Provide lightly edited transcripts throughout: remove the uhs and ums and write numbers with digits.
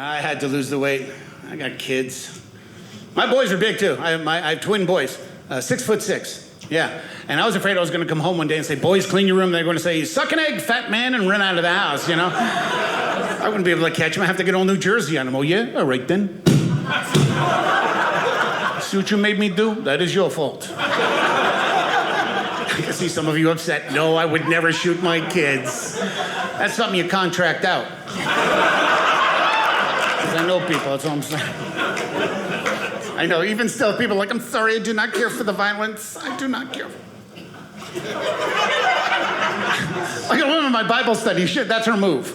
I had to lose the weight. I got kids. My boys are big, too. I have twin boys, 6'6". Yeah. And I was afraid I was going to come home one day and say, boys, clean your room. They're going to say, suck an egg, fat man, and run out of the house, you know? I wouldn't be able to catch them. I have to get all New Jersey on them. Oh, yeah? All right, then. See what you made me do? That is your fault. I can see some of you upset. No, I would never shoot my kids. That's something you contract out. Because I know people, that's all I'm saying. I know, even still, people are like, I'm sorry, I do not care for the violence. I do not care. I got a woman in my Bible study. Shit, that's her move.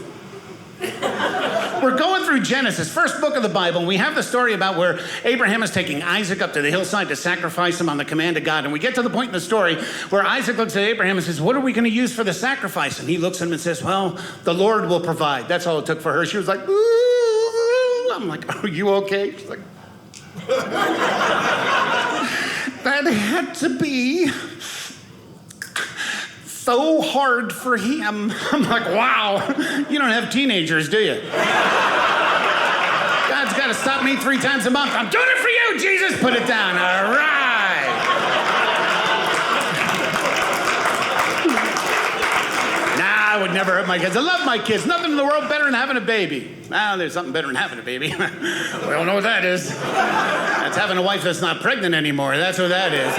We're going through Genesis, first book of the Bible, and we have the story about where Abraham is taking Isaac up to the hillside to sacrifice him on the command of God. And we get to the point in the story where Isaac looks at Abraham and says, what are we going to use for the sacrifice? And he looks at him and says, well, the Lord will provide. That's all it took for her. She was like, ooh. I'm like, are you okay? She's like, that had to be so hard for him. I'm like, wow, you don't have teenagers, do you? God's got to stop me 3 times a month. I'm doing it for you, Jesus. Put it down. All right. Nah, I would never hurt my kids. I love my kids. Nothing in the world better than having a baby. Well, there's something better than having a baby. We all know what that is. That's having a wife that's not pregnant anymore. That's what that is.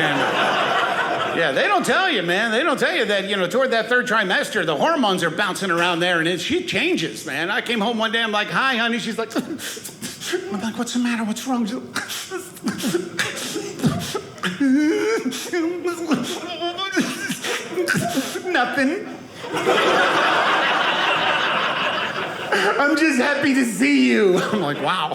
Yeah, they don't tell you, man. They don't tell you that, you know, toward that 3rd trimester, the hormones are bouncing around there, and she changes, man. I came home one day, I'm like, hi, honey. She's like, I'm like, what's the matter? What's wrong? She's like, nothing. I'm just happy to see you. I'm like, wow,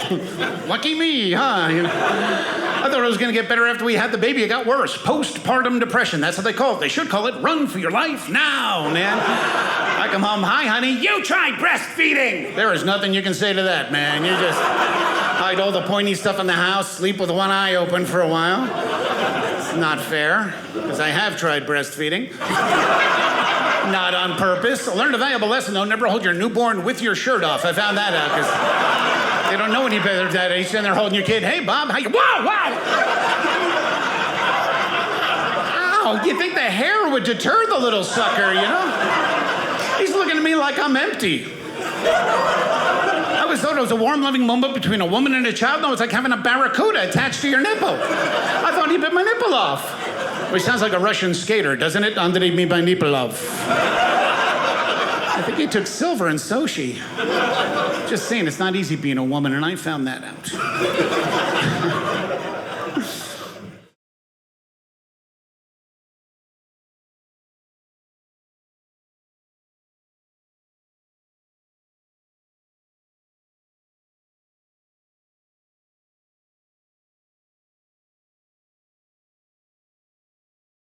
lucky me, huh? You know, I thought it was going to get better after we had the baby. It got worse. Postpartum depression. That's what they call it. They should call it run for your life now, man. I come home, hi, honey, you tried breastfeeding. There is nothing you can say to that, man. You just hide all the pointy stuff in the house, sleep with one eye open for a while. It's not fair, because I have tried breastfeeding. Not on purpose. I learned a valuable lesson, though. Never hold your newborn with your shirt off. I found that out, because they don't know any better than that. You're sitting there holding your kid. Hey, Bob, how you... Wow, wow! Ow, you think the hair would deter the little sucker, you know? He's looking at me like I'm empty. I always thought it was a warm, loving moment between a woman and a child. No, it's like having a barracuda attached to your nipple. I thought he bit my nipple off. Which sounds like a Russian skater, doesn't it? Andrei me by Nipolov. I think he took silver in Sochi. Just saying, it's not easy being a woman, and I found that out.